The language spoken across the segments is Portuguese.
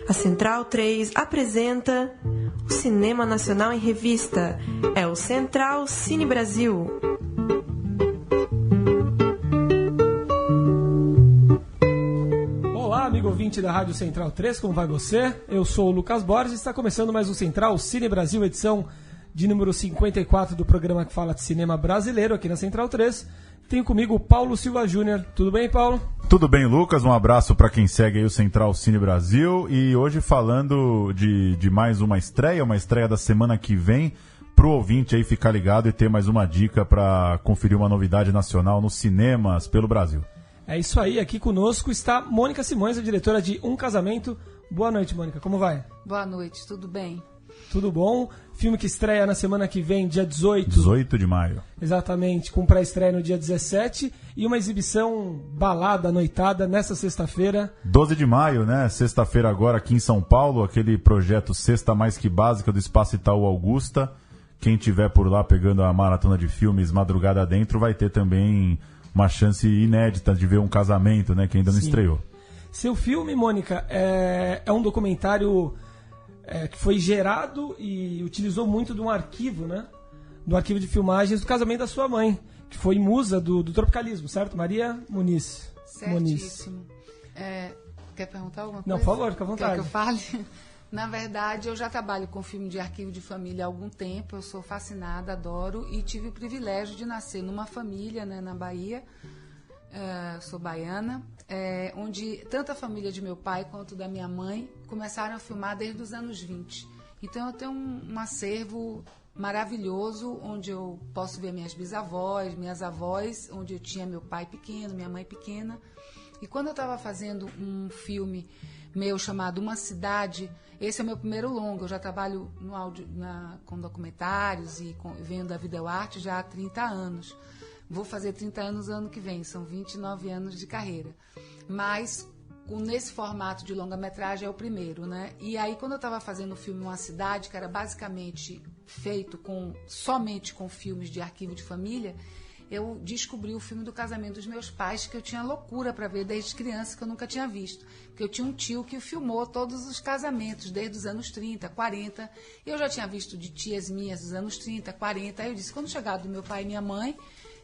A Central 3 apresenta o Cinema Nacional em Revista. É o Central Cine Brasil. Olá, amigo ouvinte da Rádio Central 3, como vai você? Eu sou o Lucas Borges e está começando mais um Central Cine Brasil, edição de número 54 do programa que fala de cinema brasileiro aqui na Central 3. Tenho comigo o Paulo Silva Júnior. Tudo bem, Paulo? Tudo bem, Lucas. Um abraço para quem segue aí o Central Cine Brasil. E hoje falando de mais uma estreia da semana que vem, pro ouvinte aí ficar ligado e ter mais uma dica para conferir uma novidade nacional nos cinemas pelo Brasil. É isso aí. Aqui conosco está Mônica Simões, a diretora de Um Casamento. Boa noite, Mônica. Como vai? Boa noite. Tudo bem? Tudo bom? Filme que estreia na semana que vem, dia 18. 18 de maio. Exatamente, com pré-estreia no dia 17 e uma exibição balada, noitada, nessa sexta-feira. 12 de maio, né? Sexta-feira agora aqui em São Paulo, aquele projeto Sexta Mais Que Básica do Espaço Itaú Augusta. Quem tiver por lá pegando a maratona de filmes madrugada dentro vai ter também uma chance inédita de ver Um Casamento, né? Que ainda não estreou. Seu filme, Mônica, é um documentário... que foi gerado e utilizou muito de um arquivo, né? Do arquivo de filmagens do casamento da sua mãe, que foi musa do tropicalismo, certo? Maria Muniz. Certíssimo. Quer perguntar alguma coisa? Não, por favor, fica à vontade. Quer que eu fale? Na verdade, eu já trabalho com filme de arquivo de família há algum tempo, eu sou fascinada, adoro, e tive o privilégio de nascer numa família, né, na Bahia, sou baiana, onde tanto a família de meu pai quanto da minha mãe começaram a filmar desde os anos 20. Então eu tenho um acervo maravilhoso, onde eu posso ver minhas bisavós, minhas avós, onde eu tinha meu pai pequeno, minha mãe pequena. E quando eu estava fazendo um filme meu chamado Uma Cidade, esse é o meu primeiro longa, eu já trabalho no com documentários e vendo a videoarte já há 30 anos. Vou fazer 30 anos ano que vem, são 29 anos de carreira. Mas nesse formato de longa-metragem é o primeiro, né? E aí, quando eu estava fazendo o filme Uma Cidade, que era basicamente feito somente com filmes de arquivo de família, eu descobri o filme do casamento dos meus pais, que eu tinha loucura para ver desde criança, que eu nunca tinha visto. Porque eu tinha um tio que filmou todos os casamentos, desde os anos 30, 40. E eu já tinha visto de tias minhas dos anos 30, 40. Aí eu disse, quando chegar do meu pai e minha mãe,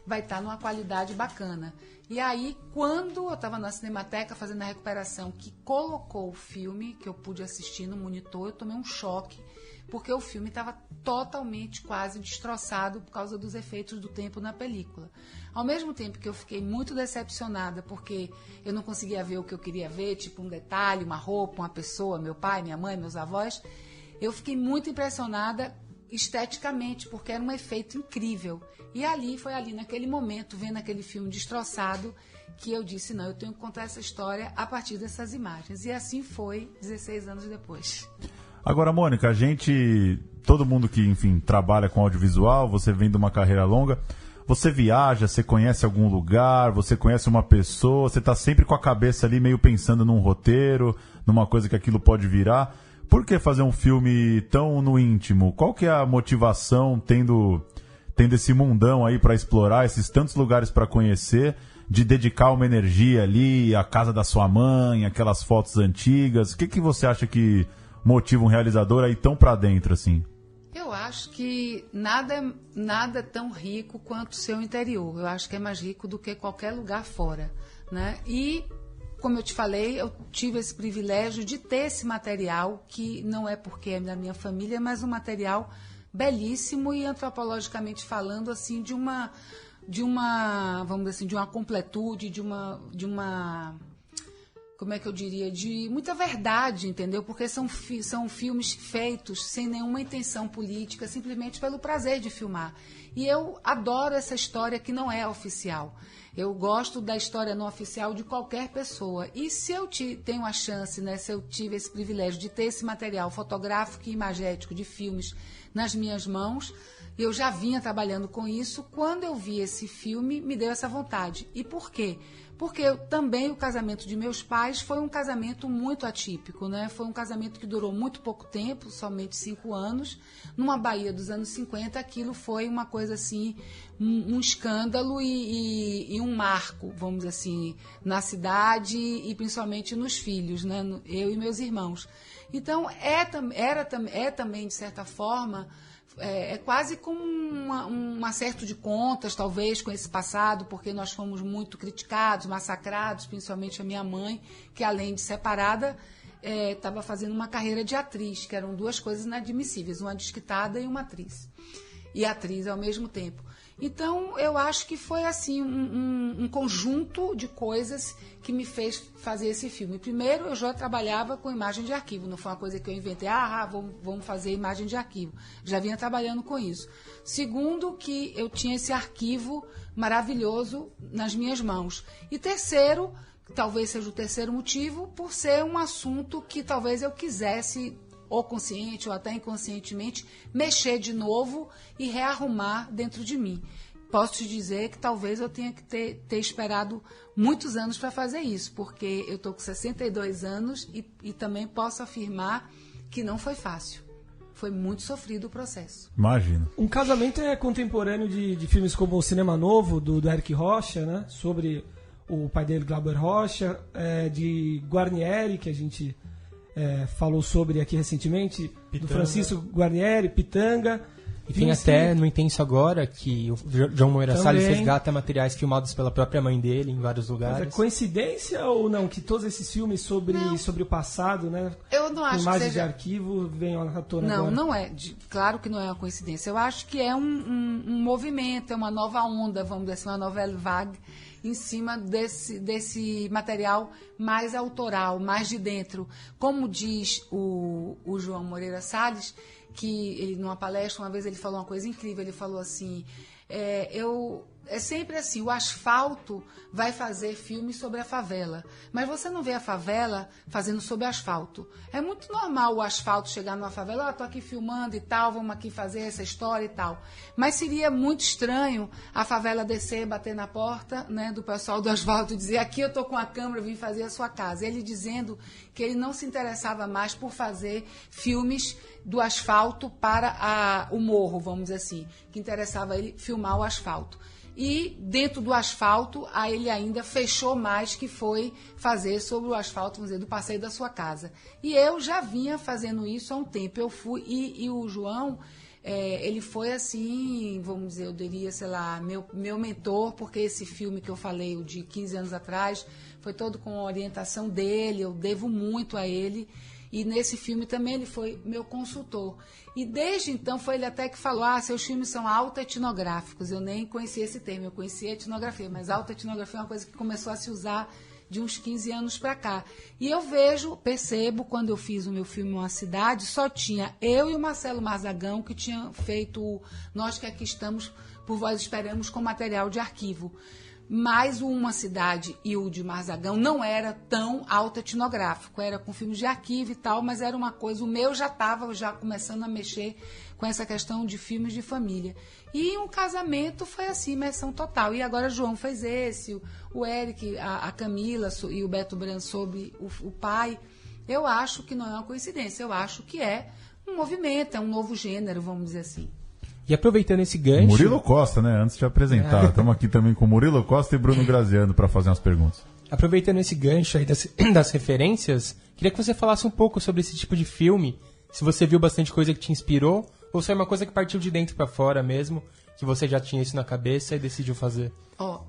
vai estar numa qualidade bacana. E aí, quando eu estava na Cinemateca fazendo a recuperação, que colocou o filme, que eu pude assistir no monitor, eu tomei um choque, porque o filme estava totalmente quase destroçado por causa dos efeitos do tempo na película. Ao mesmo tempo que eu fiquei muito decepcionada, porque eu não conseguia ver o que eu queria ver, tipo um detalhe, uma roupa, uma pessoa, meu pai, minha mãe, meus avós, eu fiquei muito impressionada esteticamente, porque era um efeito incrível. E foi ali naquele momento, vendo aquele filme destroçado, que eu disse, não, eu tenho que contar essa história a partir dessas imagens. E assim foi, 16 anos depois. Agora, Mônica, todo mundo que, enfim, trabalha com audiovisual, você vem de uma carreira longa, você viaja, você conhece algum lugar, você conhece uma pessoa, você está sempre com a cabeça ali meio pensando num roteiro, numa coisa que aquilo pode virar. Por que fazer um filme tão no íntimo? Qual que é a motivação, tendo esse mundão aí para explorar, esses tantos lugares para conhecer, de dedicar uma energia ali, a casa da sua mãe, aquelas fotos antigas? O que você acha que motiva um realizador aí tão para dentro assim? Eu acho que nada é tão rico quanto o seu interior. Eu acho que é mais rico do que qualquer lugar fora, né? E como eu te falei, eu tive esse privilégio de ter esse material, que não é porque é da minha família, mas um material belíssimo e antropologicamente falando, assim, de uma vamos dizer assim, de uma completude, de uma como é que eu diria, de muita verdade, entendeu? Porque são filmes feitos sem nenhuma intenção política, simplesmente pelo prazer de filmar. E eu adoro essa história que não é oficial. Eu gosto da história não oficial de qualquer pessoa. E se eu tenho a chance, né, se eu tive esse privilégio de ter esse material fotográfico e imagético de filmes nas minhas mãos, E eu já vinha trabalhando com isso. Quando eu vi esse filme, me deu essa vontade. E por quê? Porque também o casamento de meus pais foi um casamento muito atípico, né? Foi um casamento que durou muito pouco tempo, somente 5 anos. Numa Bahia dos anos 50, aquilo foi uma coisa assim, um escândalo e um marco, vamos dizer assim, na cidade e principalmente nos filhos, né? Eu e meus irmãos. Então, é também, de certa forma, é quase como um acerto de contas, talvez, com esse passado, porque nós fomos muito criticados, massacrados, principalmente a minha mãe, que além de separada, estava fazendo uma carreira de atriz, que eram 2 coisas inadmissíveis, uma desquitada e uma atriz. E atriz ao mesmo tempo. Então, eu acho que foi assim um conjunto de coisas que me fez fazer esse filme. Primeiro, eu já trabalhava com imagem de arquivo, não foi uma coisa que eu inventei, vamos fazer imagem de arquivo. Já vinha trabalhando com isso. Segundo, que eu tinha esse arquivo maravilhoso nas minhas mãos. E terceiro, talvez seja o terceiro motivo, por ser um assunto que talvez eu quisesse, ou consciente ou até inconscientemente, mexer de novo e rearrumar dentro de mim. Posso te dizer que talvez eu tenha que ter esperado muitos anos para fazer isso, porque eu estou com 62 anos e também posso afirmar que não foi fácil. Foi muito sofrido o processo. Imagino. Um Casamento é contemporâneo de filmes como O Cinema Novo, do Eric Rocha, né? Sobre o pai dele, Glauber Rocha, de Guarnieri, que a gente falou sobre aqui recentemente, Pitanga. Do Francisco Guarnieri, Pitanga. E tem até no Intenso Agora, que o João Moreira Salles resgata materiais filmados pela própria mãe dele em vários lugares. Mas é coincidência ou não que todos esses filmes sobre o passado, né? Eu não acho imagens que seja... de arquivo venham à tona Não, agora? não é. Claro que não é uma coincidência. Eu acho que é um movimento, é uma nova onda, vamos dizer assim, uma nouvelle vague em cima desse material mais autoral, mais de dentro. Como diz o João Moreira Salles, que ele, numa palestra, uma vez ele falou uma coisa incrível, ele falou assim, é sempre assim, o asfalto vai fazer filmes sobre a favela, mas você não vê a favela fazendo sobre asfalto. É muito normal o asfalto chegar numa favela, tô aqui filmando e tal, vamos aqui fazer essa história e tal. Mas seria muito estranho a favela descer, bater na porta, né, do pessoal do asfalto e dizer, aqui eu tô com a câmera, vim fazer a sua casa. Ele dizendo que ele não se interessava mais por fazer filmes do asfalto para o morro, vamos dizer assim, que interessava ele filmar o asfalto. E dentro do asfalto, aí ele ainda fechou mais, que foi fazer sobre o asfalto, vamos dizer, do passeio da sua casa. E eu já vinha fazendo isso há um tempo. Eu fui, e o João, ele foi assim, vamos dizer, eu diria, sei lá, meu mentor, porque esse filme que eu falei, o de 15 anos atrás, foi todo com a orientação dele, eu devo muito a ele. E nesse filme também ele foi meu consultor. E desde então foi ele até que falou, seus filmes são autoetnográficos. Eu nem conhecia esse termo, eu conhecia etnografia, mas autoetnografia é uma coisa que começou a se usar de uns 15 anos para cá. E eu percebo, quando eu fiz o meu filme Uma Cidade, só tinha eu e o Marcelo Marzagão, que tinham feito Nós Que Aqui Estamos, Por Vós Esperamos, com material de arquivo. Mas o Uma Cidade e o de Marzagão não era tão autoetnográfico, era com filmes de arquivo e tal, mas era uma coisa, o meu já estava começando a mexer com essa questão de filmes de família. E Um Casamento foi assim, imersão total. E agora o João fez esse, o Eric, a Camila e o Beto Branco sobre o pai. Eu acho que não é uma coincidência, eu acho que é um movimento, é um novo gênero, vamos dizer assim. E aproveitando esse gancho... Murilo Costa, né? Antes de apresentar. Estamos aqui também com Murilo Costa e Bruno Graziano para fazer umas perguntas. Aproveitando esse gancho aí das referências, queria que você falasse um pouco sobre esse tipo de filme. Se você viu bastante coisa que te inspirou, ou se é uma coisa que partiu de dentro para fora mesmo, que você já tinha isso na cabeça e decidiu fazer.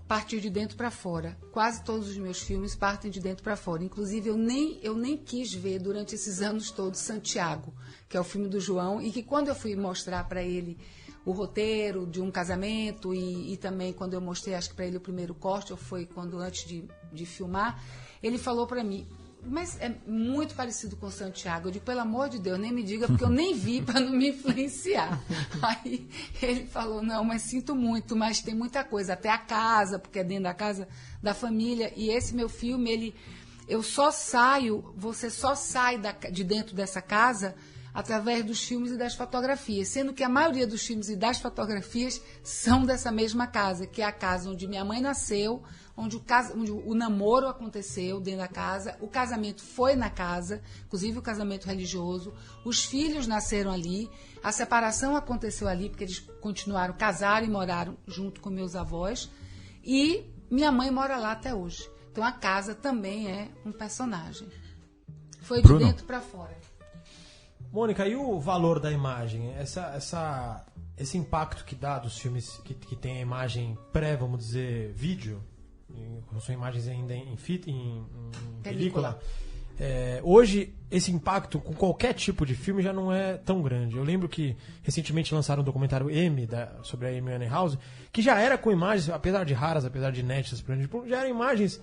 Partiu de dentro para fora. Quase todos os meus filmes partem de dentro para fora. Inclusive, eu nem quis ver durante esses anos todos Santiago, que é o filme do João, e que quando eu fui mostrar para ele o roteiro de Um Casamento e também quando eu mostrei, acho que para ele o primeiro corte, ou foi quando antes de filmar, ele falou para mim, mas é muito parecido com Santiago. Eu digo, pelo amor de Deus, nem me diga, porque eu nem vi para não me influenciar. Aí ele falou, não, mas sinto muito, mas tem muita coisa, até a casa, porque é dentro da casa da família, e esse meu filme, você só sai de dentro dessa casa através dos filmes e das fotografias, sendo que a maioria dos filmes e das fotografias são dessa mesma casa, que é a casa onde minha mãe nasceu, onde o namoro aconteceu dentro da casa, o casamento foi na casa, inclusive o casamento religioso, os filhos nasceram ali, a separação aconteceu ali, porque eles continuaram, casaram e moraram junto com meus avós, e minha mãe mora lá até hoje. Então a casa também é um personagem. Foi de dentro para fora. Mônica, e o valor da imagem? Esse impacto que dá dos filmes que tem a imagem pré, vamos dizer, vídeo, são imagens ainda em película. Hoje, esse impacto com qualquer tipo de filme já não é tão grande. Eu lembro que recentemente lançaram um documentário sobre a Amy Winehouse, que já era com imagens, apesar de raras, apesar de inéditas, já eram imagens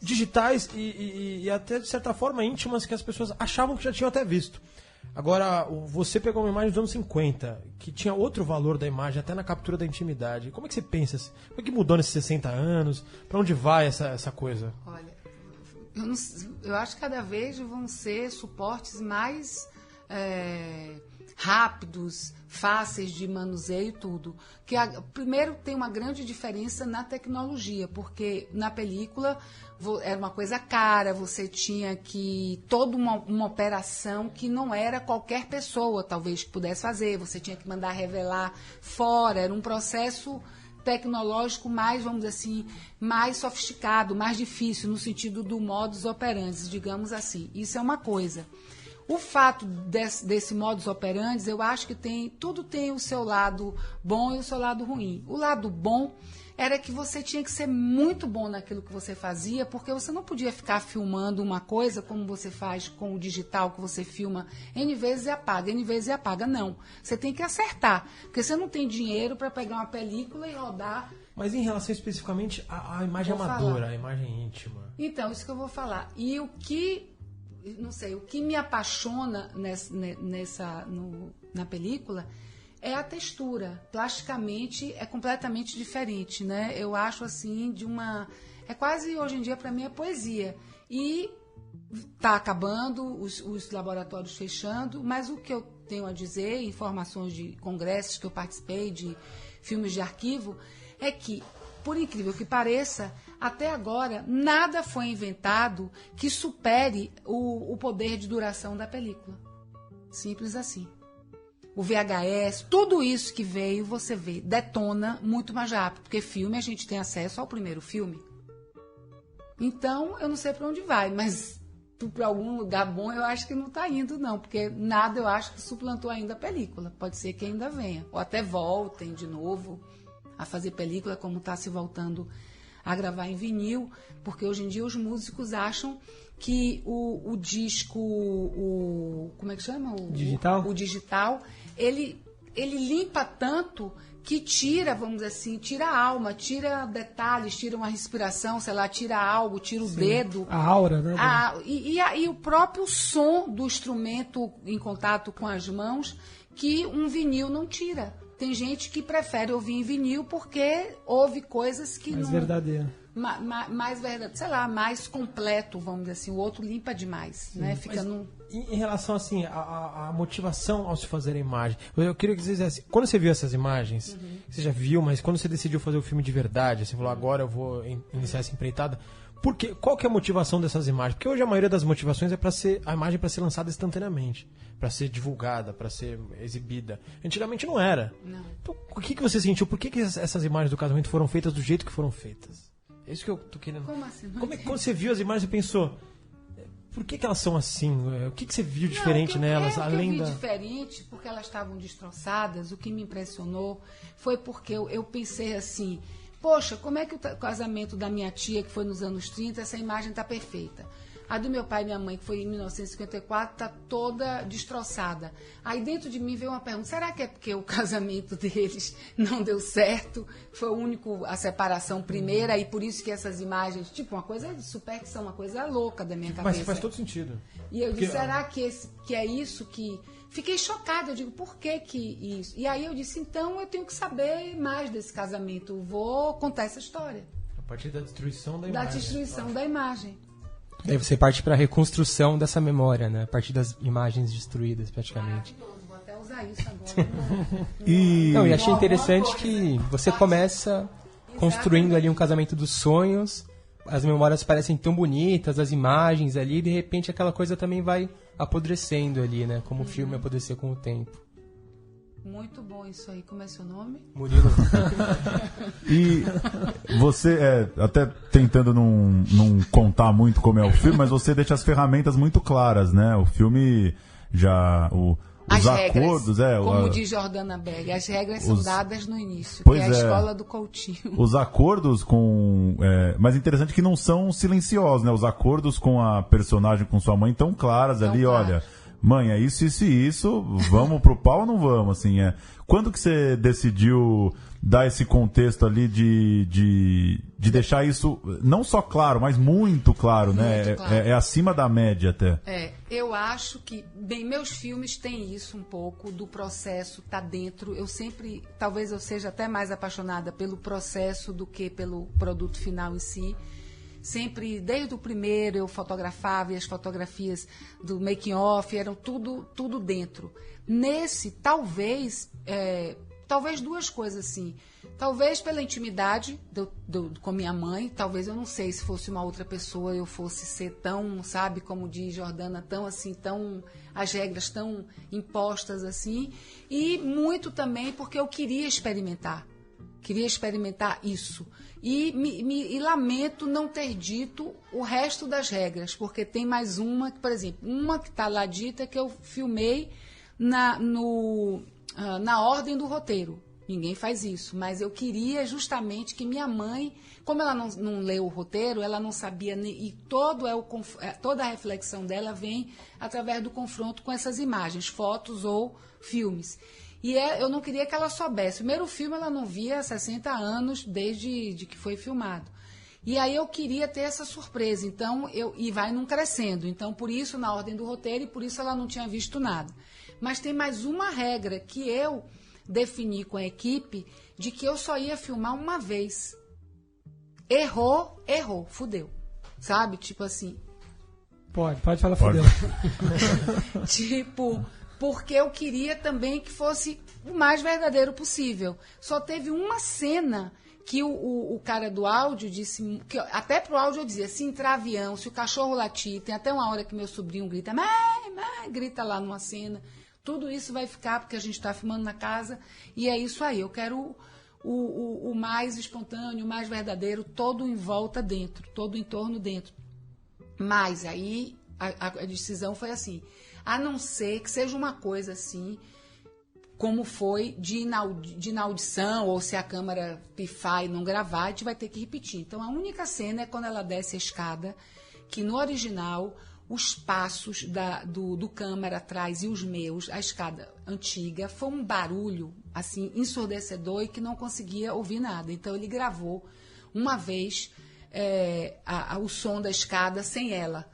digitais e até de certa forma íntimas, que as pessoas achavam que já tinham até visto. Agora, você pegou uma imagem dos anos 50, que tinha outro valor da imagem, até na captura da intimidade. Como é que você pensa? Como é que mudou nesses 60 anos? Para onde vai essa coisa? Olha, eu acho que cada vez vão ser suportes mais rápidos, fáceis de manuseio e tudo. Primeiro, tem uma grande diferença na tecnologia, porque na película era uma coisa cara, você tinha que toda uma operação que não era qualquer pessoa talvez que pudesse fazer, você tinha que mandar revelar fora, era um processo tecnológico mais, vamos dizer assim, mais sofisticado, mais difícil, no sentido do modus operandi, digamos assim. Isso é uma coisa. O fato desse modus operandi, eu acho que tudo tem o seu lado bom e o seu lado ruim. O lado bom era que você tinha que ser muito bom naquilo que você fazia, porque você não podia ficar filmando uma coisa como você faz com o digital, que você filma N vezes e apaga, N vezes e apaga. Não. Você tem que acertar, porque você não tem dinheiro para pegar uma película e rodar. Mas em relação especificamente à imagem amadora, à imagem íntima. Então, isso que eu vou falar. E o que me apaixona na película é a textura. Plasticamente é completamente diferente, né? Eu acho assim é quase hoje em dia para mim é poesia. E está acabando, os laboratórios fechando, mas o que eu tenho a dizer, informações de congressos que eu participei, de filmes de arquivo, é que, por incrível que pareça, até agora, nada foi inventado que supere o poder de duração da película. Simples assim. O VHS, tudo isso que veio, você vê, detona muito mais rápido, porque filme a gente tem acesso ao primeiro filme. Então, eu não sei para onde vai, mas para algum lugar bom eu acho que não está indo, não, porque nada eu acho que suplantou ainda a película. Pode ser que ainda venha, ou até voltem de novo a fazer película, como está se voltando a gravar em vinil, porque hoje em dia os músicos acham que o disco, como é que chama? O digital, ele limpa tanto que tira, vamos dizer assim, tira a alma, tira detalhes, tira uma respiração, sei lá, tira algo, tira o dedo. A aura, né? E o próprio som do instrumento em contato com as mãos, que um vinil não tira. Tem gente que prefere ouvir em vinil porque ouve coisas que mais não... verdadeiro. Mais verdadeiro, sei lá, mais completo, vamos dizer assim. O outro limpa demais, né? Fica em relação, assim, à motivação ao se fazer a imagem, eu queria que você dissesse, quando você viu essas imagens, você já viu, mas quando você decidiu fazer o filme de verdade, você falou, agora eu vou iniciar essa empreitada, qual que é a motivação dessas imagens? Porque hoje a maioria das motivações é a imagem para ser lançada instantaneamente, para ser divulgada, para ser exibida. Antigamente não era. Não. Então, o que você sentiu? Por que essas imagens do casamento foram feitas do jeito que foram feitas? É isso que eu tô querendo. Como assim? Como é que quando você viu as imagens, você pensou, por que elas são assim? O que você viu diferente nelas? Além eu vi diferente, porque elas estavam destroçadas. O que me impressionou foi porque eu pensei assim, poxa, como é que o casamento da minha tia, que foi nos anos 30, essa imagem está perfeita? A do meu pai e minha mãe, que foi em 1954, está toda destroçada. Aí dentro de mim veio uma pergunta, será que é porque o casamento deles não deu certo? Foi a separação primeira, e por isso que essas imagens, tipo, uma coisa de superstição, uma coisa louca da minha cabeça. Mas faz todo sentido. E eu disse, será que é isso que... Fiquei chocada, eu digo, por que isso? E aí eu disse, então eu tenho que saber mais desse casamento, vou contar essa história. A partir da destruição da imagem. Da destruição da imagem. Daí você parte para a reconstrução dessa memória, né? A partir das imagens destruídas, praticamente. Vou até usar isso agora. E Não, e achei interessante que você começa construindo ali um casamento dos sonhos, as memórias parecem tão bonitas, as imagens ali, e de repente aquela coisa também vai apodrecendo ali, né? Como o filme apodreceu com o tempo. Muito bom isso aí. Como é seu nome? Murilo. E você, até tentando não contar muito como é o filme, mas você deixa as ferramentas muito claras, né? O filme já... Os acordos, regras, como diz Jordana Berg, as regras são dadas no início, pois que é a escola do Coutinho. Os acordos com... mas interessante que não são silenciosos, né? Os acordos com a personagem, com sua mãe, tão claras ali, olha... Mãe, é isso, isso e isso, vamos pro pau ou não vamos, assim, Quando que você decidiu dar esse contexto ali de deixar isso não só claro, mas muito claro, né? Claro. É acima da média até. Eu acho que, bem, meus filmes têm isso um pouco, do processo tá dentro. Eu sempre, talvez eu seja até mais apaixonada pelo processo do que pelo produto final em si. Sempre, desde o primeiro, eu fotografava e as fotografias do making off eram tudo dentro. Nesse, talvez duas coisas assim. Talvez pela intimidade com minha mãe, talvez eu não sei se fosse uma outra pessoa eu fosse ser tão, sabe, como diz Jordana, tão assim, as regras tão impostas assim. E muito também porque eu queria experimentar isso. E lamento não ter dito o resto das regras, porque tem mais uma, por exemplo, uma que está lá dita que eu filmei na ordem do roteiro. Ninguém faz isso, mas eu queria justamente que minha mãe, como ela não leu o roteiro, ela não sabia, e toda a reflexão dela vem através do confronto com essas imagens, fotos ou filmes. E eu não queria que ela soubesse. O primeiro filme ela não via há 60 anos desde que foi filmado. E aí eu queria ter essa surpresa. Então, e vai num crescendo. Então, por isso, na ordem do roteiro, e por isso ela não tinha visto nada. Mas tem mais uma regra que eu defini com a equipe, de que eu só ia filmar uma vez. Errou, fudeu. Sabe? Tipo assim... Pode falar fudeu. Tipo... Porque eu queria também que fosse o mais verdadeiro possível. Só teve uma cena que o cara do áudio disse... Até pro áudio eu dizia, se entrar avião, se o cachorro latir, tem até uma hora que meu sobrinho grita, mãe, grita lá numa cena. Tudo isso vai ficar, porque a gente está filmando na casa, e é isso aí. Eu quero o mais espontâneo, o mais verdadeiro, todo em volta dentro, todo em torno dentro. Mas aí a decisão foi assim... A não ser que seja uma coisa assim, como foi de inaudição, ou se a câmera pifar e não gravar, a gente vai ter que repetir. Então, a única cena é quando ela desce a escada, que no original, os passos do câmera atrás e os meus, a escada antiga, foi um barulho assim ensurdecedor e que não conseguia ouvir nada. Então, ele gravou uma vez o som da escada sem ela.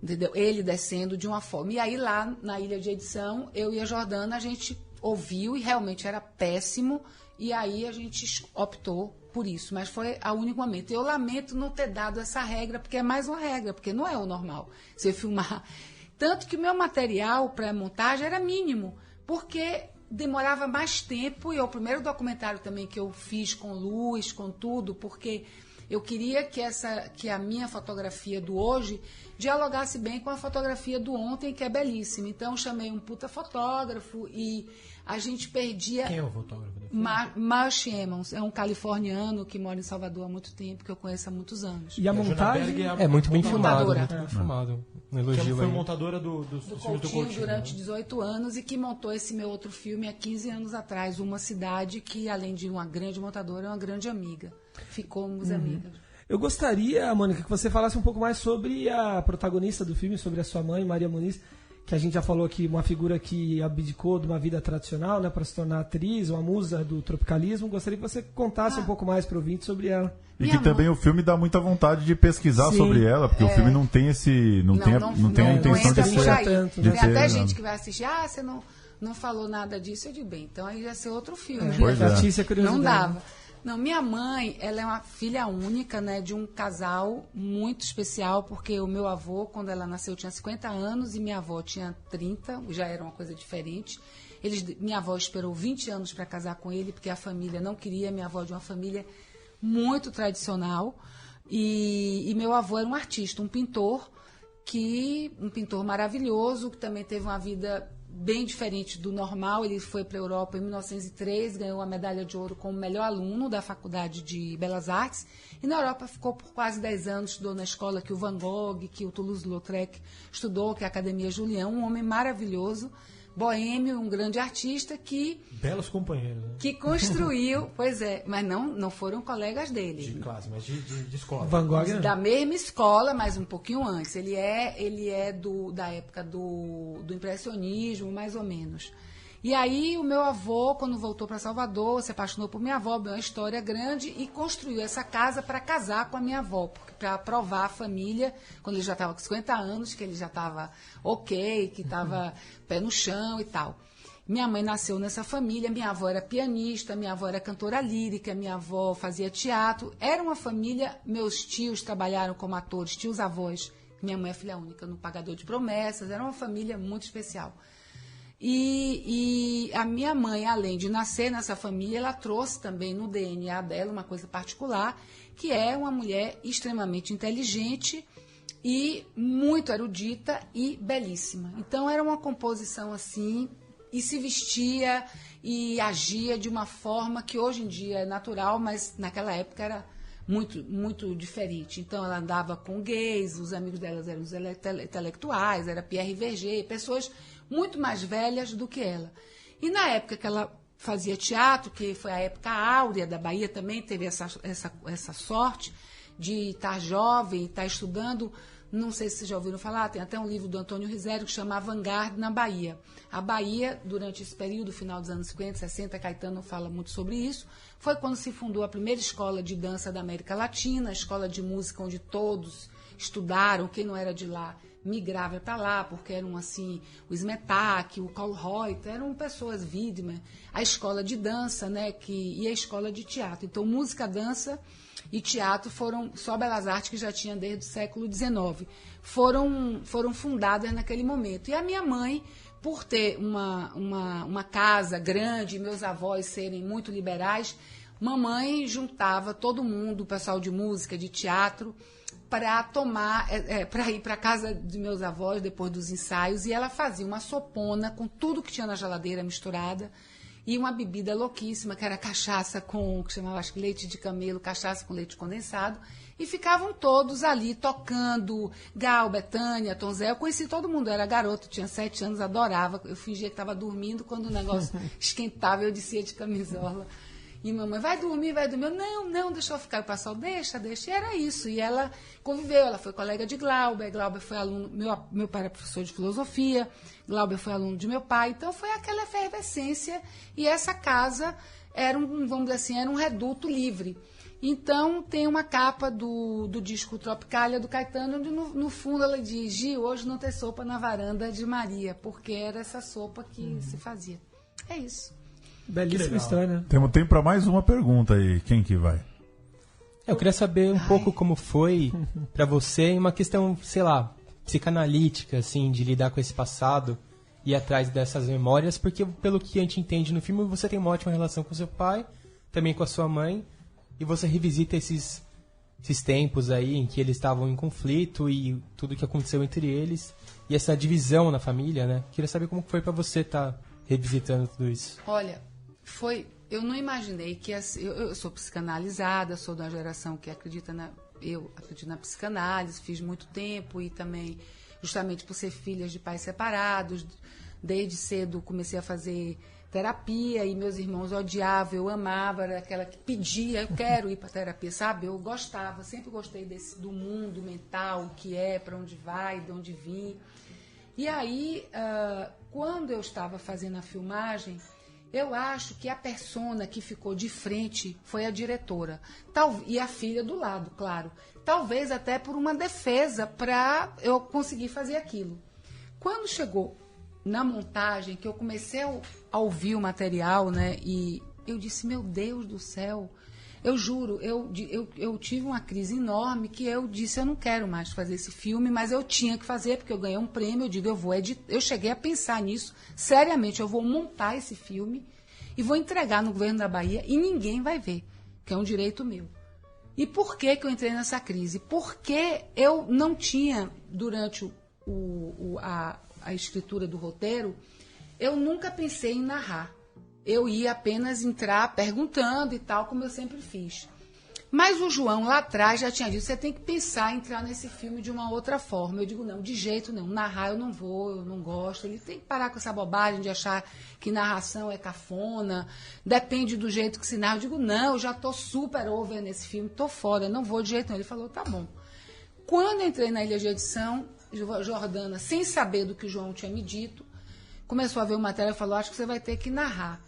Entendeu? Ele descendo de uma forma. E aí lá na ilha de edição, eu e a Jordana, a gente ouviu e realmente era péssimo. E aí a gente optou por isso. Mas foi o único momento. Eu lamento não ter dado essa regra, porque é mais uma regra, porque não é o normal você filmar. Tanto que o meu material para montagem era mínimo, porque demorava mais tempo. E é o primeiro documentário também que eu fiz com luz, com tudo, porque... Eu queria que a minha fotografia do hoje dialogasse bem com a fotografia do ontem, que é belíssima. Então, eu chamei um puta fotógrafo e a gente perdia... Quem é o fotógrafo? Marsh Emmons, é um californiano que mora em Salvador há muito tempo, que eu conheço há muitos anos. E a montagem... É muito bem filmado. Montadora. Muito bem filmado. Um elogio Que foi aí. montadora dos filmes do Coutinho. Durante 18 anos e que montou esse meu outro filme há 15 anos atrás, Uma Cidade, que além de uma grande montadora, é uma grande amiga. Ficamos amigas. Eu gostaria, Mônica, que você falasse um pouco mais sobre a protagonista do filme, sobre a sua mãe, Maria Muniz, que a gente já falou aqui, uma figura que abdicou de uma vida tradicional, né, para se tornar atriz, uma musa do tropicalismo. Gostaria que você contasse um pouco mais para o ouvinte sobre ela. E que também o filme dá muita vontade de pesquisar sobre ela, porque o filme não tem a intenção de ser... Tem até gente que vai assistir, você não falou nada disso. Eu digo, bem, então aí ia ser outro filme. Pois é. Curiosidade. Não dava. Não, minha mãe, ela é uma filha única, né, de um casal muito especial, porque o meu avô, quando ela nasceu, tinha 50 anos e minha avó tinha 30, já era uma coisa diferente. Minha avó esperou 20 anos para casar com ele, porque a família não queria. Minha avó de uma família muito tradicional. E meu avô era um artista, um pintor maravilhoso, que também teve uma vida bem diferente do normal. Ele foi para a Europa em 1903, ganhou a medalha de ouro como melhor aluno da Faculdade de Belas Artes, e na Europa ficou por quase 10 anos, estudou na escola que o Van Gogh, que o Toulouse-Lautrec estudou, que é a Academia Julian, um homem maravilhoso, boêmio, um grande artista que... Belos companheiros, né? Que construiu, pois é, mas não foram colegas dele. De classe, mas de escola. Van Gogh, né? Da mesma escola, mas um pouquinho antes. Ele é da época do impressionismo, mais ou menos. E aí o meu avô, quando voltou para Salvador, se apaixonou por minha avó, uma história grande, e construiu essa casa para casar com a minha avó, para provar à família, quando ele já estava com 50 anos, que ele já estava ok, que estava pé no chão e tal. Minha mãe nasceu nessa família, minha avó era pianista, minha avó era cantora lírica, minha avó fazia teatro. Era uma família, meus tios trabalharam como atores, tios-avós. Minha mãe é filha única no Pagador de Promessas, era uma família muito especial. E a minha mãe, além de nascer nessa família, ela trouxe também no DNA dela uma coisa particular, que é uma mulher extremamente inteligente e muito erudita e belíssima. Então era uma composição assim, e se vestia e agia de uma forma que hoje em dia é natural, mas naquela época era muito, muito diferente. Então ela andava com gays, os amigos delas eram os intelectuais, era Pierre Verger, pessoas muito mais velhas do que ela. E na época que ela fazia teatro, que foi a época áurea da Bahia, também teve essa sorte de estar jovem, estar estudando. Não sei se vocês já ouviram falar, tem até um livro do Antônio Risério que chama Vanguard na Bahia. A Bahia, durante esse período, final dos anos 50, 60, Caetano fala muito sobre isso, foi quando se fundou a primeira escola de dança da América Latina, a escola de música onde todos estudaram, quem não era de lá migrava para lá, porque eram assim, o Smetak, o Karl Reuter, eram pessoas Widmer, a escola de dança, né, e a escola de teatro. Então, música, dança e teatro foram, só Belas Artes, que já tinha desde o século XIX, foram fundadas naquele momento. E a minha mãe, por ter uma casa grande, meus avós serem muito liberais, mamãe juntava todo mundo, o pessoal de música, de teatro, para ir para a casa de meus avós depois dos ensaios, e ela fazia uma sopona com tudo que tinha na geladeira misturada, e uma bebida louquíssima, que era cachaça que chamava, acho que leite de camelo, cachaça com leite condensado, e ficavam todos ali tocando, Gal, Betânia, Tom Zé. Eu conheci todo mundo, eu era garoto, tinha 7 anos, adorava, eu fingia que estava dormindo, quando o negócio esquentava, eu descia de camisola. E mamãe, vai dormir. Eu, não, deixa eu ficar. O pessoal, deixa. E era isso. E ela conviveu, ela foi colega de Glauber. Glauber foi aluno, meu pai era professor de filosofia, Glauber foi aluno de meu pai. Então foi aquela efervescência. E essa casa era vamos dizer assim, era um reduto livre. Então tem uma capa do disco Tropicália do Caetano, onde no fundo ela diz: Gi, hoje não tem sopa na varanda de Maria, porque era essa sopa que se fazia. É isso. Belíssima história, né? Temos tempo para mais uma pergunta aí. Quem que vai? Eu queria saber um pouco como foi pra você em uma questão, sei lá, psicanalítica, assim, de lidar com esse passado e ir atrás dessas memórias, porque pelo que a gente entende no filme, você tem uma ótima relação com seu pai, também com a sua mãe, e você revisita esses tempos aí em que eles estavam em conflito e tudo que aconteceu entre eles, e essa divisão na família, né? Queria saber como foi pra você estar revisitando tudo isso. Olha, eu não imaginei que eu sou psicanalizada, sou da geração que eu acredito na psicanálise, fiz muito tempo, e também justamente por ser filhas de pais separados, desde cedo comecei a fazer terapia, e meus irmãos odiavam, eu amava, era aquela que pedia, eu quero ir para terapia, sabe? Eu gostava, sempre gostei do mundo mental, o que é, para onde vai, de onde vim. E aí, quando eu estava fazendo a filmagem, eu acho que a persona que ficou de frente foi a diretora. E a filha do lado, claro. Talvez até por uma defesa para eu conseguir fazer aquilo. Quando chegou na montagem, que eu comecei a ouvir o material, né? E eu disse, meu Deus do céu, Eu juro, eu tive uma crise enorme que eu disse, eu não quero mais fazer esse filme, mas eu tinha que fazer, porque eu ganhei um prêmio, eu digo, eu vou editar. Eu cheguei a pensar nisso, seriamente, eu vou montar esse filme e vou entregar no governo da Bahia e ninguém vai ver, que é um direito meu. E por que eu entrei nessa crise? Porque eu não tinha, durante a escritura do roteiro, eu nunca pensei em narrar. Eu ia apenas entrar perguntando e tal, como eu sempre fiz. Mas o João, lá atrás, já tinha dito, você tem que pensar em entrar nesse filme de uma outra forma. Eu digo, não, de jeito nenhum. Narrar eu não vou, eu não gosto. Ele tem que parar com essa bobagem de achar que narração é cafona, depende do jeito que se narra. Eu digo, não, eu já estou super over nesse filme, estou fora, não vou de jeito nenhum. Ele falou, tá bom. Quando eu entrei na ilha de edição, Jordana, sem saber do que o João tinha me dito, começou a ver o material e falou, acho que você vai ter que narrar.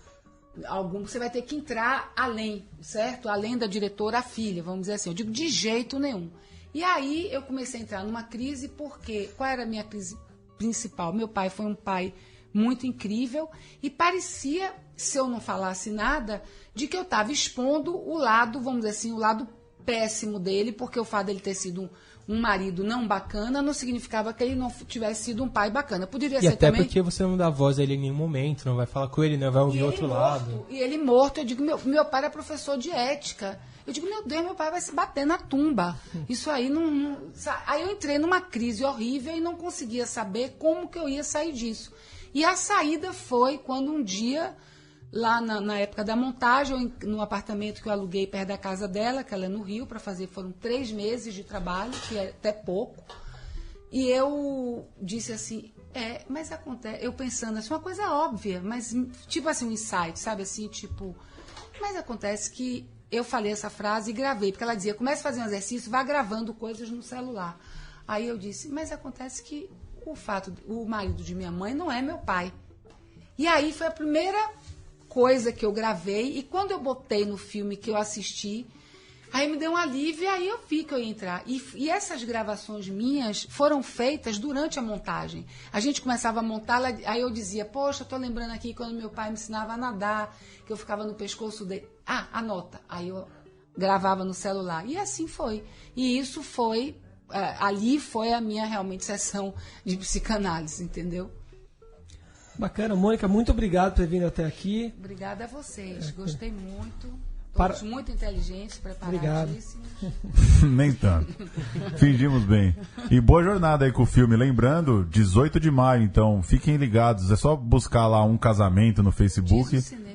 Você vai ter que entrar além, certo? Além da diretora, a filha, vamos dizer assim. Eu digo, de jeito nenhum. E aí eu comecei a entrar numa crise, porque qual era a minha crise principal? Meu pai foi um pai muito incrível e parecia, se eu não falasse nada, de que eu estava expondo o lado, vamos dizer assim, o lado péssimo dele, porque o fato dele ter sido um marido não bacana não significava que ele não tivesse sido um pai bacana. Poderia ser até também... porque você não dá voz a ele em nenhum momento, não vai falar com ele, não vai ouvir outro lado. E ele morto, eu digo, meu pai era professor de ética. Eu digo, meu Deus, meu pai vai se bater na tumba. Isso aí não... Aí eu entrei numa crise horrível e não conseguia saber como que eu ia sair disso. E a saída foi quando um dia, lá na época da montagem, no apartamento que eu aluguei perto da casa dela, que ela é no Rio, para fazer, foram 3 meses de trabalho, que é até pouco. E eu disse assim, mas acontece, eu pensando assim, uma coisa óbvia, mas tipo assim, um insight, sabe assim, tipo, mas acontece que eu falei essa frase e gravei, porque ela dizia, comece a fazer um exercício, vá gravando coisas no celular. Aí eu disse, mas acontece que o marido de minha mãe não é meu pai. E aí foi a primeira coisa que eu gravei, e quando eu botei no filme que eu assisti, aí me deu um alívio, e aí eu vi que eu ia entrar. E essas gravações minhas foram feitas durante a montagem. A gente começava a montar, aí eu dizia, poxa, estou lembrando aqui quando meu pai me ensinava a nadar, que eu ficava no pescoço dele. Anota. Aí eu gravava no celular. E assim foi. E isso foi, ali foi a minha, realmente, sessão de psicanálise, entendeu? Bacana, Mônica, muito obrigado por ter vindo até aqui. Obrigada a vocês, gostei muito. Todos muito inteligentes, preparadíssimos. Nem tanto. Fingimos bem. E boa jornada aí com o filme. Lembrando, 18 de maio, então fiquem ligados. É só buscar lá Um Casamento no Facebook. Diz o cinema.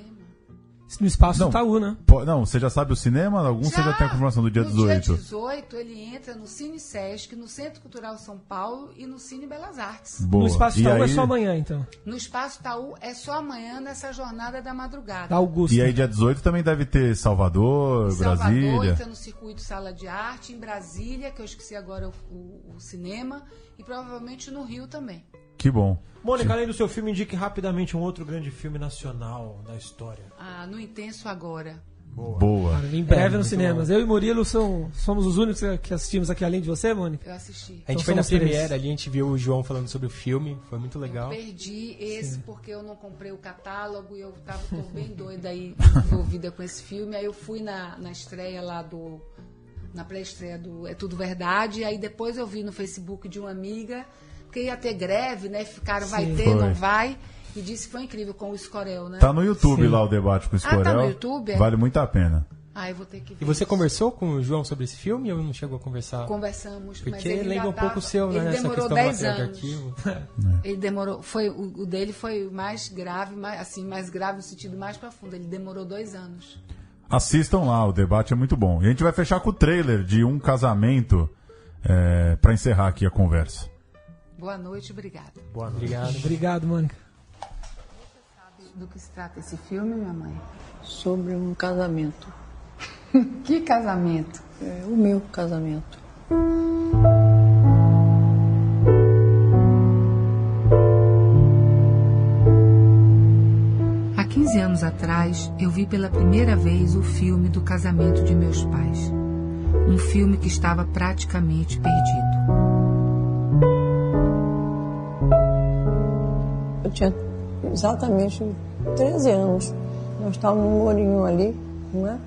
No Espaço Itaú, né? Não, você já sabe o cinema? Você já tem a confirmação do dia 18? No dia 18, ele entra no Cine Sesc, no Centro Cultural São Paulo e no Cine Belas Artes. Boa. No Espaço Itaú é só amanhã, então? No Espaço Itaú é só amanhã, nessa jornada da madrugada. Da Augusta. E aí, dia 18 também deve ter Salvador, Brasília. Entra no Circuito Sala de Arte, em Brasília, que eu esqueci agora o cinema, e provavelmente no Rio também. Que bom. Mônica, além do seu filme, indique rapidamente um outro grande filme nacional da história. No Intenso Agora. Boa. Cara, em breve nos cinemas. Eu e Murilo somos os únicos que assistimos aqui, além de você, Mônica. Eu assisti. A gente foi na Premiere, ali a gente viu o João falando sobre o filme, foi muito legal. Eu perdi esse porque eu não comprei o catálogo e eu tô bem doida aí, envolvida com esse filme. Aí eu fui na estreia lá na pré-estreia do É Tudo Verdade, aí depois eu vi no Facebook de uma amiga, porque ia ter greve, né? Ficaram, vai ter, foi. não vai. E disse que foi incrível com o Escorel, né? Tá no YouTube lá o debate com o Escorel. Tá no YouTube? Vale muito a pena. Eu vou ter que ver. E você isso. conversou com o João sobre esse filme ou não chegou a conversar? Conversamos, mas Porque ele lembra um pouco o seu, né? Ele Essa demorou questão 10 do material de anos. arquivo. Ele demorou, o dele foi mais grave, mais grave no sentido mais profundo. Ele demorou 2 anos. Assistam lá, o debate é muito bom. E a gente vai fechar com o trailer de Um Casamento para encerrar aqui a conversa. Boa noite, obrigada. Boa noite. Obrigado. Obrigado, Mônica. Do que se trata esse filme, minha mãe? Sobre um casamento. Que casamento? O meu casamento. Há 15 anos atrás, eu vi pela primeira vez o filme do casamento de meus pais. Um filme que estava praticamente perdido. Eu tinha exatamente 13 anos. Nós estávamos num morinho ali, né?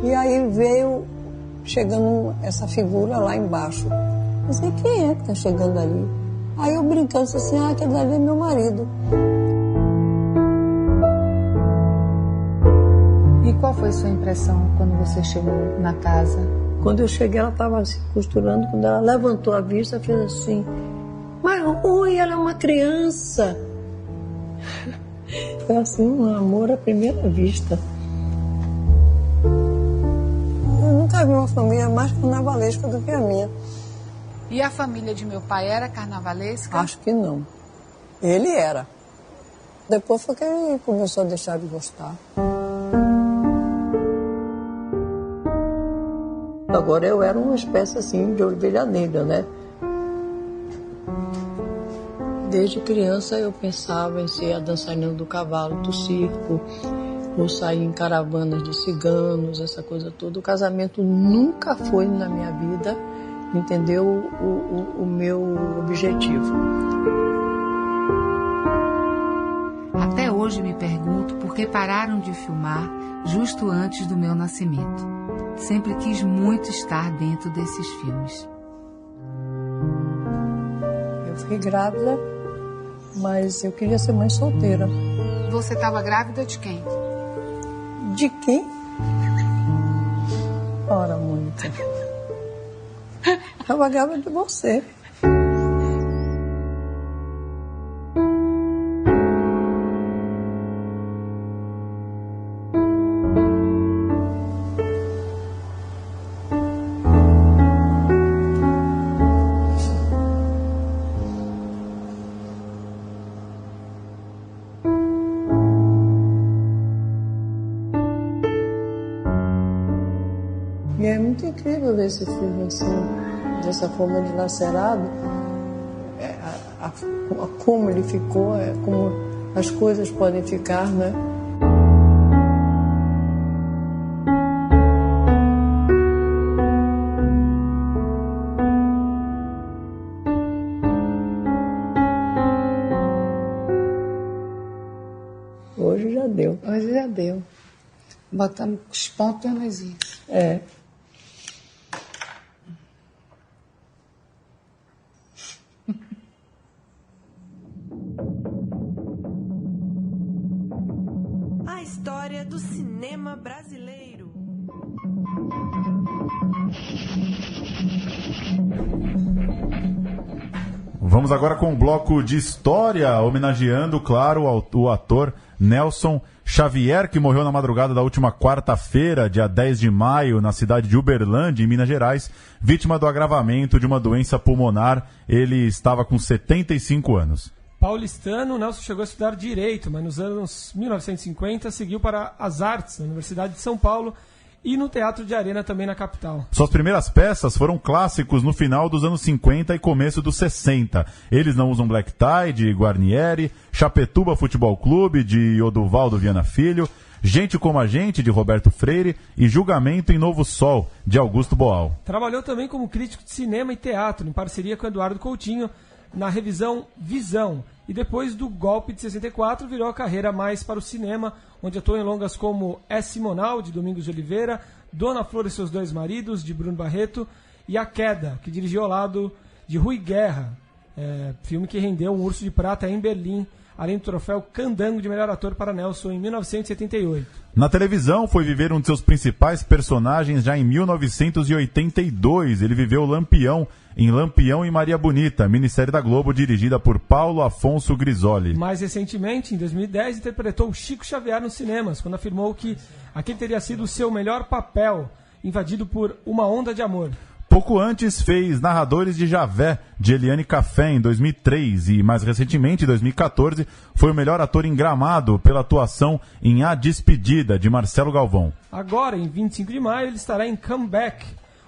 E aí veio chegando essa figura lá embaixo. Eu disse, quem é que está chegando ali? Aí eu brincando, disse assim, aquele ali é meu marido. E qual foi a sua impressão quando você chegou na casa? Quando eu cheguei, ela estava se costurando. Quando ela levantou a vista, fez assim, mas oi, ela é uma criança. Foi assim, um amor à primeira vista. Eu nunca vi uma família mais carnavalesca do que a minha. E a família de meu pai era carnavalesca? Acho que não. Ele era. Depois foi que ele começou a deixar de gostar. Agora eu era uma espécie assim de ovelha negra, né? Desde criança eu pensava em ser a dançarina do cavalo, do circo, ou sair em caravanas de ciganos, essa coisa toda. O casamento nunca foi na minha vida, entendeu? O meu objetivo. Até hoje me pergunto por que pararam de filmar justo antes do meu nascimento. Sempre quis muito estar dentro desses filmes. Eu fiquei grávida, mas eu queria ser mãe solteira. Você estava grávida de quem? De quem? Ora, Mônica. Estava grávida de você. E é muito incrível ver esse filme assim, dessa forma dilacerado, como ele ficou, como as coisas podem ficar, né? Hoje já deu. Hoje já deu. Botamos os pontos nos is. É. A história do cinema brasileiro. Vamos agora com um bloco de história, homenageando, claro, o ator Nelson Xavier, que morreu na madrugada da última quarta-feira, dia 10 de maio, na cidade de Uberlândia, em Minas Gerais, vítima do agravamento de uma doença pulmonar. Ele estava com 75 anos. Paulistano, Nelson chegou a estudar Direito, mas nos anos 1950 seguiu para as Artes, na Universidade de São Paulo, e no Teatro de Arena, também na capital. Suas primeiras peças foram clássicos no final dos anos 50 e começo dos 60. Eles Não Usam Black Tie, de Guarnieri, Chapetuba Futebol Clube, de Oduvaldo Viana Filho, Gente Como a Gente, de Roberto Freire, e Julgamento em Novo Sol, de Augusto Boal. Trabalhou também como crítico de cinema e teatro, em parceria com Eduardo Coutinho, na revisão Visão. E depois do golpe de 64, virou a carreira mais para o cinema, onde atuou em longas como É Simonal, de Domingos de Oliveira, Dona Flor e Seus Dois Maridos, de Bruno Barreto, e A Queda, que dirigiu ao lado de Rui Guerra, filme que rendeu um Urso de Prata em Berlim, além do troféu Candango de melhor ator para Nelson em 1978. Na televisão, foi viver um de seus principais personagens já em 1982. Ele viveu Lampião, em Lampião e Maria Bonita, minissérie da Globo dirigida por Paulo Afonso Grisoli. Mais recentemente, em 2010, interpretou Chico Xavier nos cinemas, quando afirmou que aquele teria sido o seu melhor papel, invadido por Uma Onda de Amor. Pouco antes fez Narradores de Javé, de Eliane Café, em 2003, e mais recentemente, em 2014, foi o melhor ator em Gramado pela atuação em A Despedida, de Marcelo Galvão. Agora, em 25 de maio, ele estará em Comeback,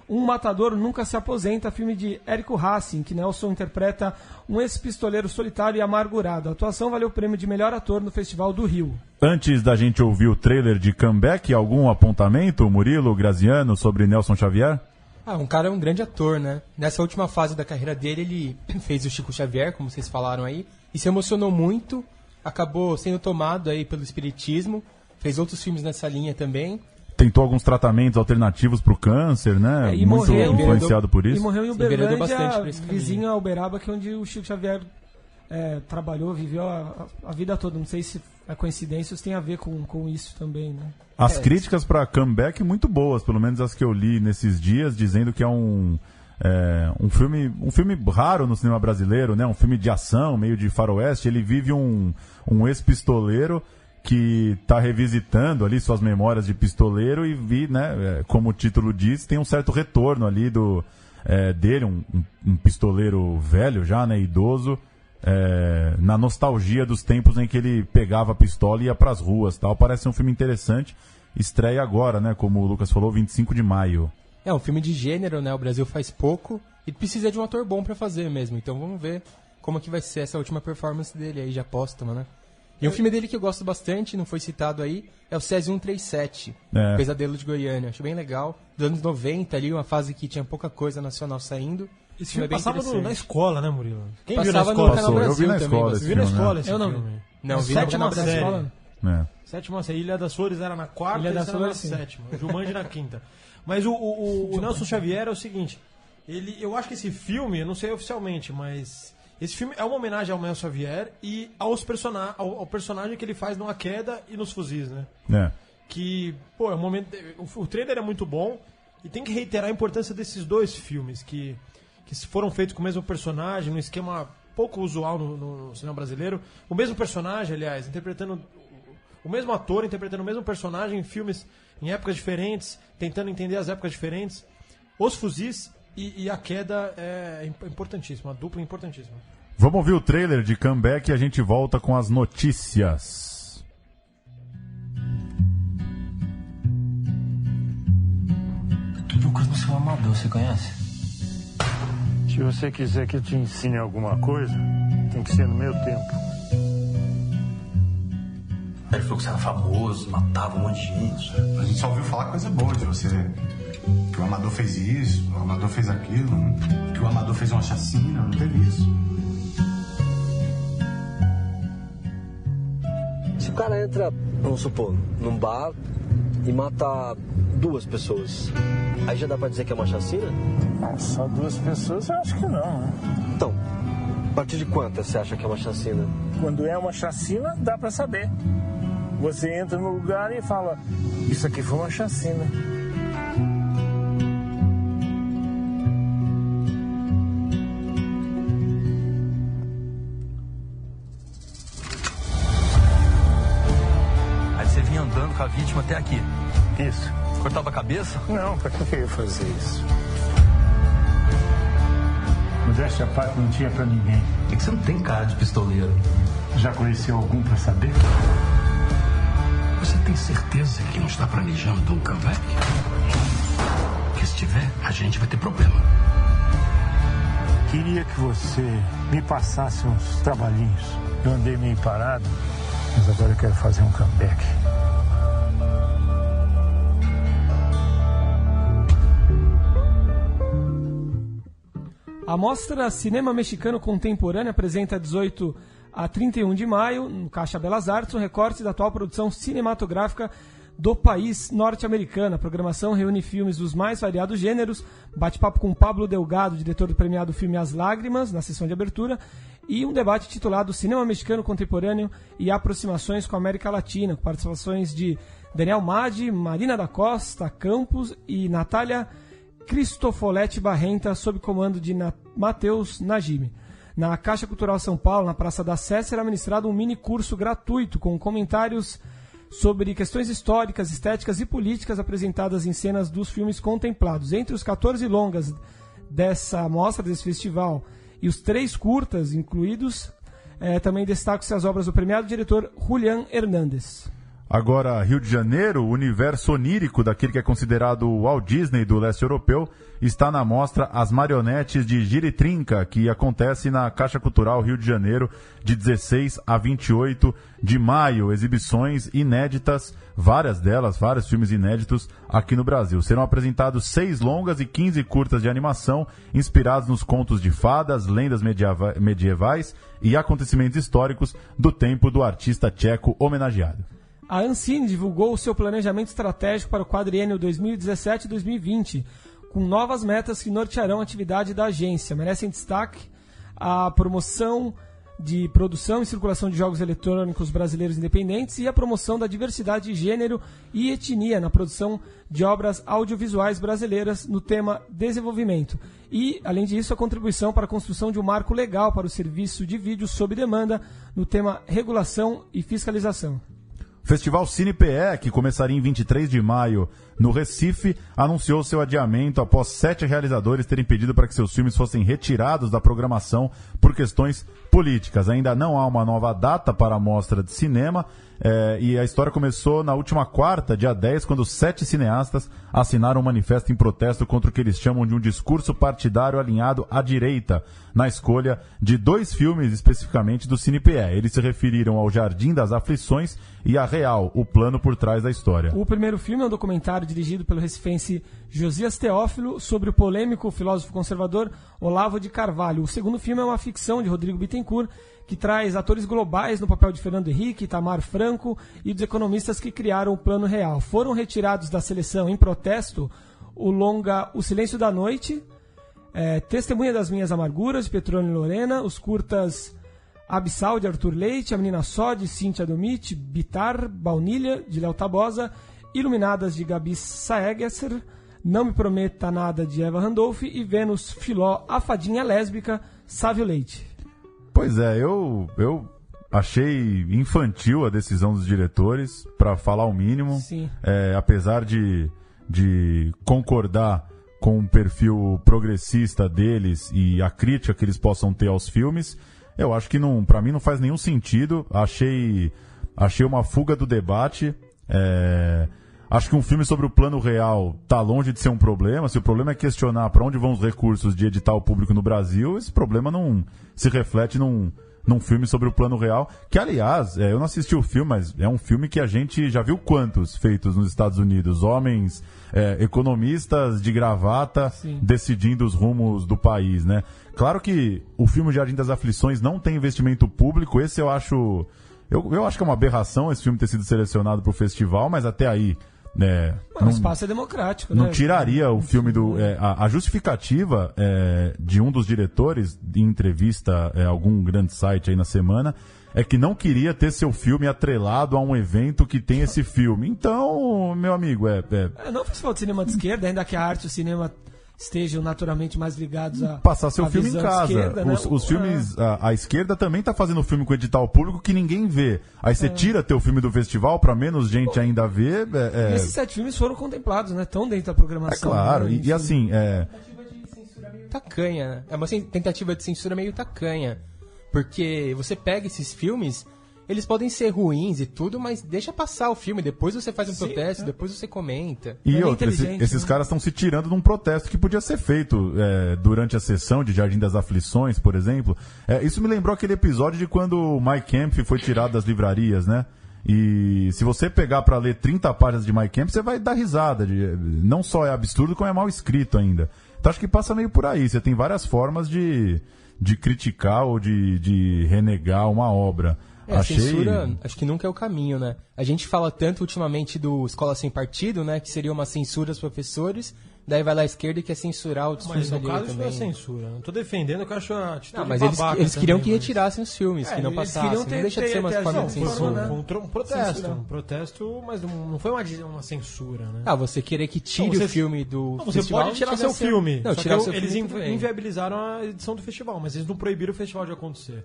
Um Matador Nunca Se Aposenta, filme de Érico Hasse, em que Nelson interpreta um ex-pistoleiro solitário e amargurado. A atuação valeu o prêmio de melhor ator no Festival do Rio. Antes da gente ouvir o trailer de Comeback, algum apontamento, Murilo, Graziano, sobre Nelson Xavier? Um cara é um grande ator, né? Nessa última fase da carreira dele, ele fez o Chico Xavier, como vocês falaram aí, e se emocionou muito, acabou sendo tomado aí pelo espiritismo, fez outros filmes nessa linha também, tentou alguns tratamentos alternativos para o câncer, né? E muito morreu, influenciado por isso. E morreu em Enveredou bastante Uberlândia, por esse caminho. vizinho a Uberaba, que é onde o Chico Xavier trabalhou, viveu a vida toda. Não sei se é coincidência ou se tem a ver com isso também, né? As críticas para Comeback muito boas, pelo menos as que eu li nesses dias, dizendo que é um filme raro no cinema brasileiro, né? Um filme de ação, meio de faroeste. Ele vive um ex-pistoleiro que está revisitando ali suas memórias de pistoleiro e né, como o título diz, tem um certo retorno ali dele, um pistoleiro velho já, né, idoso, na nostalgia dos tempos em que ele pegava a pistola e ia para as ruas, tal. Parece um filme interessante. Estreia agora, né, como o Lucas falou, 25 de maio. É um filme de gênero, né? O Brasil faz pouco e precisa de um ator bom pra fazer mesmo. Então vamos ver como que vai ser essa última performance dele aí, já póstuma, né? E um filme dele que eu gosto bastante, não foi citado aí, é o Césio 137, Pesadelo de Goiânia. Acho bem legal. Dos anos 90 ali, uma fase que tinha pouca coisa nacional saindo. Esse filme é bem passava interessante. na escola, né, Murilo? Quem Passava viu na no escola? Canal Passou, eu Brasil vi na também, escola você esse Viu na filme, escola né? esse Eu não filme? Não, vi no Sétima Canal Brasil. série. Sétima série. Ilha das Flores era na quarta Ilha e das essa era na Flores, sim. sétima. Jumanji na quinta. Mas o Nelson Xavier é o seguinte, eu acho que esse filme, eu não sei oficialmente, mas esse filme é uma homenagem ao Nelson Xavier e ao personagem que ele faz no A Queda e nos Fuzis, né? Que, pô, é um momento, o trailer é muito bom e tem que reiterar a importância desses dois filmes que foram feitos com o mesmo personagem, num esquema pouco usual no cinema brasileiro. O mesmo personagem, aliás, interpretando o mesmo ator, interpretando o mesmo personagem em filmes em épocas diferentes, tentando entender as épocas diferentes. Os Fuzis e A Queda é importantíssima, uma dupla importantíssima. Vamos ouvir o trailer de Comeback e a gente volta com as notícias. Lucas, você é um amador, você conhece? Se você quiser que eu te ensine alguma coisa, tem que ser no meu tempo. Ele falou que você era famoso, matava um monte de gente. A gente só ouviu falar coisa boa de você. Que o Amador fez isso, o Amador fez aquilo, que o Amador fez uma chacina, não teve isso. Se o cara entra, vamos supor, num bar e mata 2 pessoas, aí já dá pra dizer que é uma chacina? Só 2 pessoas eu acho que não, né? Então, a partir de quantas você acha que é uma chacina? Quando é uma chacina, dá pra saber. Você entra no lugar e fala, isso aqui foi uma chacina. Aí você vinha andando com a vítima até aqui. Isso. Cortava a cabeça? Não, pra que eu ia fazer isso? Modéstia à parte não tinha pra ninguém. É que você não tem cara de pistoleiro. Já conheceu algum pra saber? Você tem certeza que não está planejando um comeback? Que se tiver, a gente vai ter problema. Queria que você me passasse uns trabalhinhos. Eu andei meio parado, mas agora eu quero fazer um comeback. A Mostra Cinema Mexicano Contemporâneo apresenta 18 a 31 de maio, no Caixa Belas Artes, um recorte da atual produção cinematográfica do país norte-americano. A programação reúne filmes dos mais variados gêneros, bate-papo com Pablo Delgado, diretor do premiado filme As Lágrimas, na sessão de abertura, e um debate titulado Cinema Mexicano Contemporâneo e Aproximações com a América Latina, com participações de Daniel Madi, Marina da Costa Campos e Natália Cristofoletti Barrenta, sob comando de Matheus Najimi. Na Caixa Cultural São Paulo, na Praça da Sé, será ministrado um mini curso gratuito com comentários sobre questões históricas, estéticas e políticas apresentadas em cenas dos filmes contemplados. Entre os 14 longas dessa mostra, desse festival, e os 3 curtas incluídos, também destacam-se as obras do premiado diretor Julián Hernández. Agora, Rio de Janeiro, o universo onírico daquele que é considerado o Walt Disney do leste europeu, está na mostra As Marionetes de Giritrinca, que acontece na Caixa Cultural Rio de Janeiro, de 16 a 28 de maio. Exibições inéditas, vários filmes inéditos aqui no Brasil. Serão apresentados 6 longas e 15 curtas de animação, inspirados nos contos de fadas, lendas medievais e acontecimentos históricos do tempo do artista tcheco homenageado. A Ancine divulgou o seu planejamento estratégico para o quadriênio 2017-2020, com novas metas que nortearão a atividade da agência. Merecem destaque a promoção de produção e circulação de jogos eletrônicos brasileiros independentes e a promoção da diversidade de gênero e etnia na produção de obras audiovisuais brasileiras no tema desenvolvimento. E, além disso, a contribuição para a construção de um marco legal para o serviço de vídeo sob demanda no tema regulação e fiscalização. O Festival CinePE, que começaria em 23 de maio no Recife, anunciou seu adiamento após 7 realizadores terem pedido para que seus filmes fossem retirados da programação por questões políticas. Ainda não há uma nova data para a mostra de cinema, e a história começou na última quarta, dia 10, quando 7 cineastas assinaram um manifesto em protesto contra o que eles chamam de um discurso partidário alinhado à direita, na escolha de 2 filmes especificamente do CinePE. Eles se referiram ao Jardim das Aflições e a Real, o plano por trás da história. O primeiro filme é um documentário dirigido pelo recifense Josias Teófilo sobre o polêmico filósofo conservador Olavo de Carvalho. O segundo filme é uma ficção de Rodrigo Bittencourt, que traz atores globais no papel de Fernando Henrique, Itamar Franco e dos economistas que criaram o Plano Real. Foram retirados da seleção em protesto o longa O Silêncio da Noite, Testemunha das Minhas Amarguras, de Petrônio e Lorena, os curtas Abissal, de Arthur Leite, A Menina Só, de Cíntia Domit, Bitar, Baunilha, de Léo Tabosa, Iluminadas, de Gabi Saegesser, Não Me Prometa Nada, de Eva Randolph e Vênus Filó, A Fadinha Lésbica, Sávio Leite. Pois é, eu achei infantil a decisão dos diretores, para falar o mínimo. Sim. Apesar de concordar com o perfil progressista deles e a crítica que eles possam ter aos filmes, eu acho que para mim não faz nenhum sentido. Achei uma fuga do debate. Acho que um filme sobre o Plano Real tá longe de ser um problema. Se o problema é questionar para onde vão os recursos de edital público no Brasil, esse problema não se reflete num filme sobre o Plano Real, que, aliás, eu não assisti o filme, mas é um filme que a gente já viu quantos feitos nos Estados Unidos. Homens economistas de gravata, sim, decidindo os rumos do país, né? Claro que o filme Jardim das Aflições não tem investimento público. Esse eu acho que é uma aberração esse filme ter sido selecionado para o festival, mas até aí... o espaço é democrático, não né? tiraria o filme do... a justificativa de um dos diretores, em entrevista a algum grande site aí na semana, é que não queria ter seu filme atrelado a um evento que tem esse filme. Então, meu amigo, não é festival de cinema de esquerda, ainda que a arte e o cinema estejam naturalmente mais ligados a passar seu filme em casa. Esquerda, né? Os filmes, a esquerda também está fazendo filme com edital público que ninguém vê. Aí você tira teu filme do festival para menos gente ainda ver. E esses 7 filmes foram contemplados, né? Estão dentro da programação. Claro, né? e assim... tacanha, né? É uma tentativa de censura meio tacanha. Porque você pega esses filmes, eles podem ser ruins e tudo, mas deixa passar o filme, depois você faz um protesto, depois você comenta. E esses caras estão se tirando de um protesto que podia ser feito durante a sessão de Jardim das Aflições, por exemplo. Isso me lembrou aquele episódio de quando o Mike Kemp foi tirado das livrarias, né? E se você pegar para ler 30 páginas de Mike Kemp, você vai dar risada. Não só é absurdo, como é mal escrito ainda. Então acho que passa meio por aí. Você tem várias formas de criticar ou de renegar uma obra. A censura, acho que nunca é o caminho, né? A gente fala tanto ultimamente do Escola Sem Partido, né? Que seria uma censura aos professores, daí vai lá à esquerda e quer censurar o discurso alheio também. Mas no caso isso não é censura. Não tô defendendo, que eu acho a atitude mas babaca eles queriam também, que retirassem os filmes, que não passassem. Não deixa de ser uma forma de censura. Foi um protesto. Um protesto, mas não foi uma censura, né? Você querer que tire o filme do festival... Você pode tirar seu filme. Não, tirar seu eles filme inviabilizaram a edição do festival, mas eles não proibiram o festival de acontecer.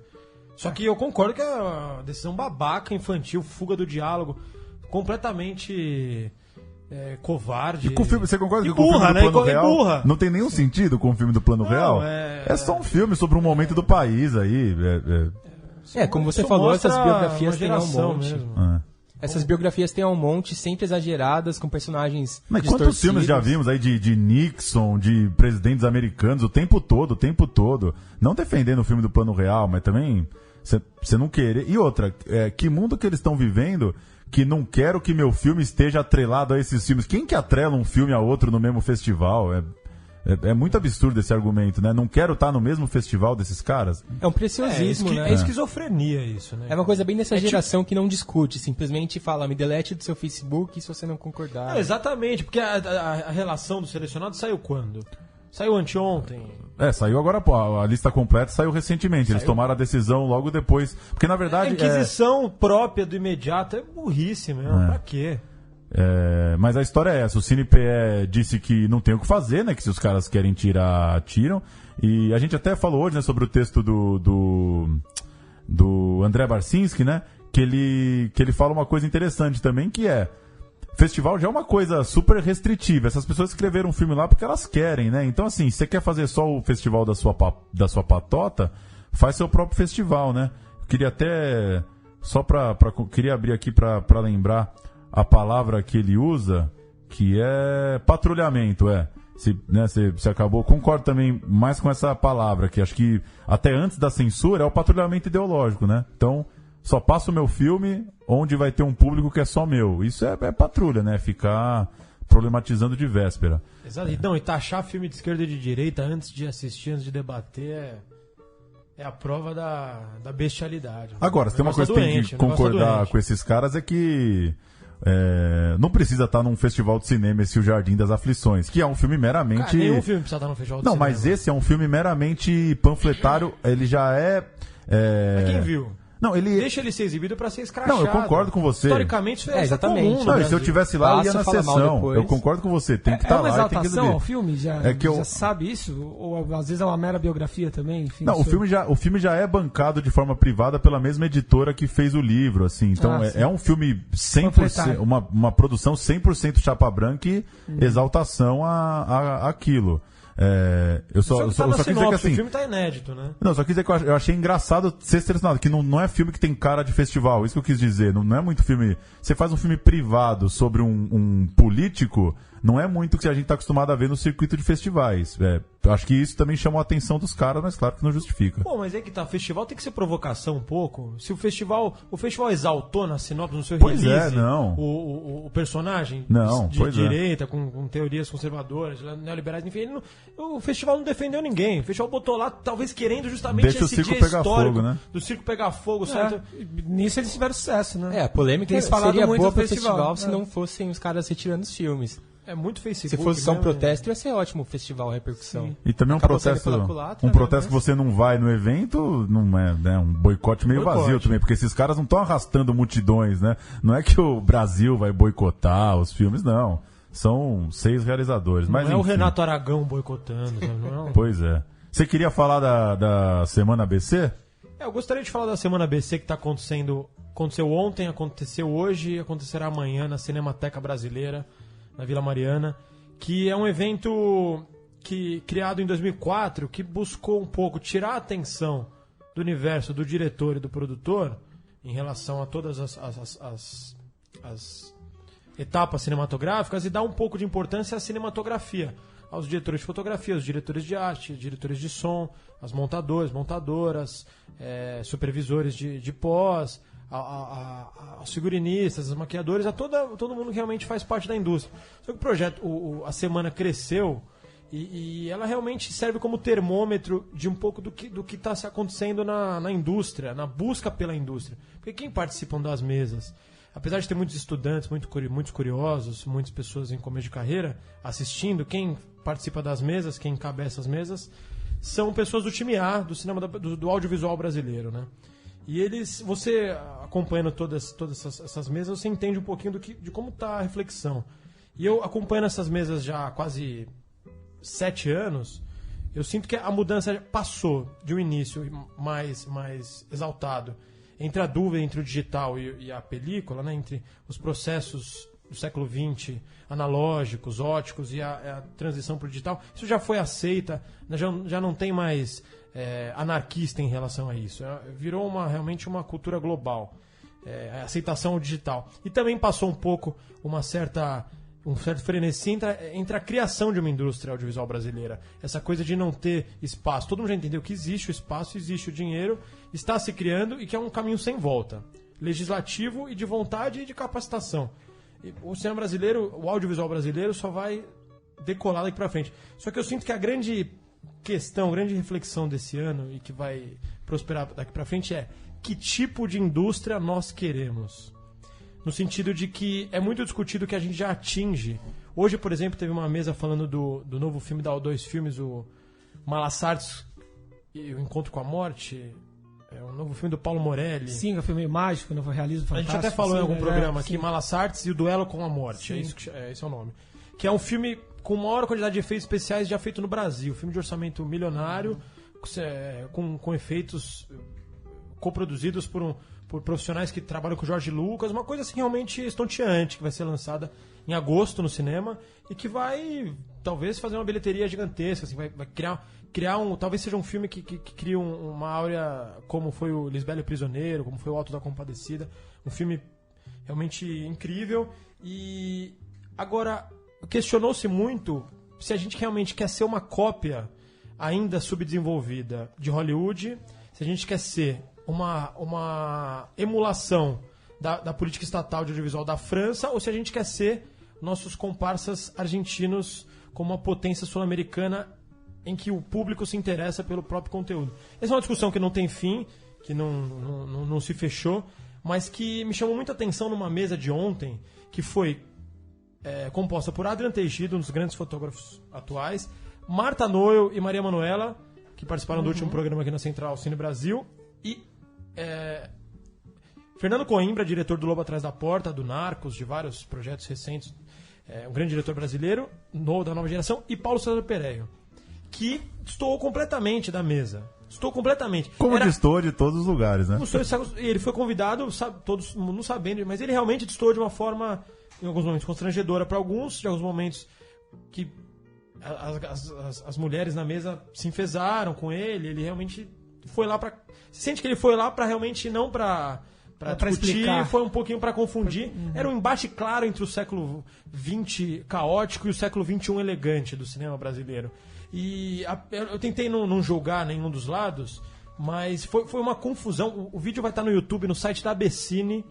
Só que eu concordo que é uma decisão babaca, infantil, fuga do diálogo, completamente covarde. E com o filme, você concorda que burra, com o filme do Plano Real burra. Não tem nenhum sentido com o filme do Plano Real? É só um filme sobre um momento do país aí. Como você falou, essas biografias têm um monte. Essas biografias têm um monte, sempre exageradas, com personagens Mas quantos filmes já vimos aí de Nixon, de presidentes americanos, o tempo todo. Não defendendo o filme do Plano Real, mas também você não querer. E outra, que mundo que eles estão vivendo que não quero que meu filme esteja atrelado a esses filmes? Quem que atrela um filme a outro no mesmo festival? É muito absurdo esse argumento, né? Não quero estar no mesmo festival desses caras. É um preciosismo, né? É esquizofrenia isso, né? É uma coisa bem dessa geração que não discute, simplesmente fala, me delete do seu Facebook se você não concordar. Exatamente, porque a relação dos selecionados saiu quando? Saiu anteontem. Saiu agora, a lista completa saiu recentemente. Eles tomaram a decisão logo depois. Porque, na verdade... A inquisição própria do imediato é burrice mesmo. Pra quê? Mas a história é essa. O CinePE disse que não tem o que fazer, né? Que se os caras querem tirar, tiram. E a gente até falou hoje, né, sobre o texto do André Barcinski, né? Que ele fala uma coisa interessante também, que é... Festival já é uma coisa super restritiva. Essas pessoas escreveram um filme lá porque elas querem, né? Então, assim, se você quer fazer só o festival da sua patota, faz seu próprio festival, né? Eu queria até... Queria abrir aqui pra lembrar a palavra que ele usa, que é patrulhamento, Se acabou... Concordo também mais com essa palavra, que acho que até antes da censura é o patrulhamento ideológico, né? Então... Só passo o meu filme onde vai ter um público que é só meu. Isso é patrulha, né? Ficar problematizando de véspera. Exato. E taxar filme de esquerda e de direita antes de assistir, antes de debater, é a prova da bestialidade. Agora, se tem uma coisa que tem que concordar com esses caras é que não precisa estar num festival de cinema esse O Jardim das Aflições, que é um filme meramente... Cara, nenhum filme precisa estar num festival de cinema. Não, mas esse é um filme meramente panfletário. Ele já é... Mas quem viu? Não, Deixa ele ser exibido para ser escrachado. Não, eu concordo com você. Historicamente isso é exatamente. comum. Não, se eu tivesse lá, eu ia na sessão. Eu concordo com você. Tem que estar lá. É uma exaltação ao filme? Já sabe isso? Ou às vezes é uma mera biografia também? Enfim, não, o filme já é bancado de forma privada pela mesma editora que fez o livro, assim. Então é um filme 100%, uma produção 100% chapa branca e exaltação àquilo. Eu só quis dizer que assim, o filme tá inédito, né? Não, só quis dizer que eu achei engraçado ser selecionado, que não é filme que tem cara de festival, isso que eu quis dizer, não é muito filme... Você faz um filme privado sobre um político, não é muito o que a gente tá acostumado a ver no circuito de festivais. Acho que isso também chamou a atenção dos caras, mas claro que não justifica. Pô, mas é que tá, festival tem que ser provocação um pouco. Se o festival exaltou na sinopse, no seu release, não. O personagem de direita, com teorias conservadoras, neoliberais, enfim, o festival não defendeu ninguém. O festival botou lá, talvez querendo justamente deixa esse dia histórico fogo, né? Do circo pegar fogo. Certo? Nisso eles tiveram sucesso, né? A polêmica seria boa pro festival se não fossem os caras retirando os filmes. É muito Facebook. Se fosse só um protesto, ia ser ótimo o festival, a repercussão. Sim. E também um protesto que você não vai no evento, não é, né? Um boicote meio vazio também, porque esses caras não estão arrastando multidões, né? Não é que o Brasil vai boicotar os filmes, não. São 6 realizadores. Mas, não enfim. É o Renato Aragão boicotando, não. Pois é. Você queria falar da Semana ABC? Eu gostaria de falar da Semana ABC que está acontecendo. Aconteceu ontem, aconteceu hoje e acontecerá amanhã na Cinemateca Brasileira, na Vila Mariana, que é um evento criado em 2004, que buscou um pouco tirar a atenção do universo do diretor e do produtor em relação a todas as etapas cinematográficas e dar um pouco de importância à cinematografia, aos diretores de fotografia, aos diretores de arte, diretores de som, as montadoras, supervisores de pós, aos figurinistas, aos maquiadores, a todo mundo que realmente faz parte da indústria. Só que o projeto, a semana cresceu e ela realmente serve como termômetro de um pouco do que está acontecendo na indústria, na busca pela indústria. Porque quem participam das mesas, apesar de ter muitos estudantes, muitos curiosos, muitas pessoas em começo de carreira assistindo, quem participa das mesas, quem encabeça as mesas, são pessoas do time A, do cinema do audiovisual brasileiro, né? E você acompanhando todas essas mesas, você entende um pouquinho de como está a reflexão. E eu acompanhando essas mesas já há quase 7 anos, eu sinto que a mudança passou de um início mais exaltado entre a dúvida entre o digital e a película, né, entre os processos do século XX, analógicos, óticos e a transição para o digital. Isso já foi aceita, já não tem mais anarquista em relação a isso. Virou realmente uma cultura global, a aceitação ao digital. E também passou um pouco um certo frenesi entre a criação de uma indústria audiovisual brasileira. Essa coisa de não ter espaço. Todo mundo já entendeu que existe o espaço, existe o dinheiro, está se criando e que é um caminho sem volta. Legislativo e de vontade e de capacitação. O cinema brasileiro, o audiovisual brasileiro só vai decolar daqui pra frente. Só que eu sinto que a grande questão, a grande reflexão desse ano e que vai prosperar daqui pra frente é que tipo de indústria nós queremos. No sentido de que é muito discutido que a gente já atinge. Hoje, por exemplo, teve uma mesa falando do novo filme da O2 Filmes, o Malassartes e o Encontro com a Morte. É um novo filme do Paulo Morelli. Sim, é um filme mágico, novo realismo fantástico. A gente até falou em algum programa aqui, sim. Malassartes e o Duelo com a Morte. Esse é o nome. Que é um filme com maior quantidade de efeitos especiais já feito no Brasil. Filme de orçamento milionário, com efeitos coproduzidos por profissionais que trabalham com o Jorge Lucas. Uma coisa assim realmente estonteante, que vai ser lançada em agosto no cinema e que vai talvez fazer uma bilheteria gigantesca. Assim, vai criar um... Talvez seja um filme que crie uma áurea como foi o Lisbela e o Prisioneiro, como foi o Alto da Compadecida. Um filme realmente incrível. E agora, questionou-se muito se a gente realmente quer ser uma cópia ainda subdesenvolvida de Hollywood, se a gente quer ser uma emulação da política estatal de audiovisual da França, ou se a gente quer ser nossos comparsas argentinos como uma potência sul-americana em que o público se interessa pelo próprio conteúdo. Essa é uma discussão que não tem fim, que não se fechou, mas que me chamou muita atenção numa mesa de ontem, que foi composta por Adrian Teixido, um dos grandes fotógrafos atuais, Marta Noel e Maria Manuela, que participaram do último programa aqui na Central Cine Brasil, e Fernando Coimbra, diretor do Lobo Atrás da Porta, do Narcos, de vários projetos recentes, um grande diretor brasileiro, da nova geração, e Paulo César Pereio, que destoou completamente da mesa. Destoou completamente. Como destoou de todos os lugares, né? Ele foi convidado, todo mundo sabendo, mas ele realmente destoou de uma forma, em alguns momentos, constrangedora para alguns, de alguns momentos que as mulheres na mesa se enfesaram com ele realmente foi lá para... Você sente que ele foi lá para realmente não para discutir, explicar. Foi um pouquinho para confundir. Era um embate claro entre o século XX caótico e o século XXI elegante do cinema brasileiro. E eu tentei não julgar nenhum dos lados, mas foi uma confusão. O vídeo vai estar no YouTube, no site da Abessine,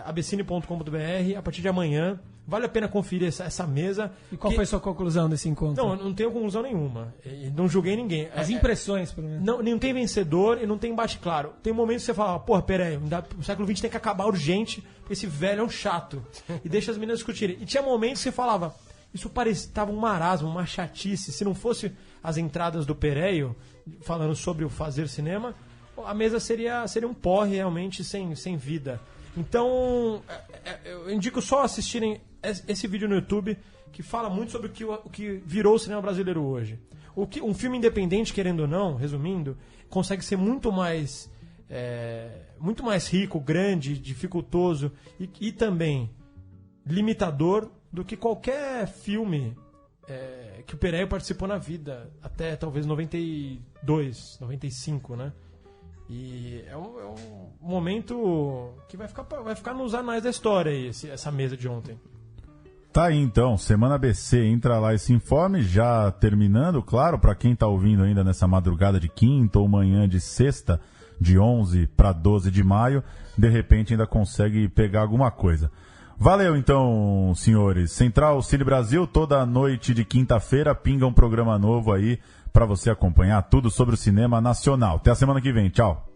abessine.com.br, a partir de amanhã. Vale a pena conferir essa mesa. E qual foi a sua conclusão desse encontro? Não, eu não tenho conclusão nenhuma. Não julguei ninguém. As impressões, pelo menos. Não tem vencedor e não tem embate claro. Tem momentos que você fala, porra, peraí, o século XX tem que acabar urgente, porque esse velho é um chato. E deixa as meninas discutirem. E tinha momentos que você falava, isso estava um marasmo, uma chatice. Se não fosse as entradas do Pereio, falando sobre o fazer cinema, a mesa seria um porre realmente sem vida. Então, eu indico só assistirem esse vídeo no YouTube, que fala muito sobre o que virou o cinema brasileiro hoje. Um filme independente, querendo ou não, resumindo, consegue ser muito mais rico, grande, dificultoso e também limitador do que qualquer filme que o Pereio participou na vida, até talvez 92, 95, né? E é um momento que vai ficar nos anais da história aí, essa mesa de ontem. Tá aí então, Semana ABC, entra lá e se informe, já terminando, claro, para quem tá ouvindo ainda nessa madrugada de quinta ou manhã de sexta, de 11 para 12 de maio, de repente ainda consegue pegar alguma coisa. Valeu então, senhores. Central Cine Brasil, toda noite de quinta-feira, pinga um programa novo aí para você acompanhar tudo sobre o cinema nacional. Até a semana que vem, tchau.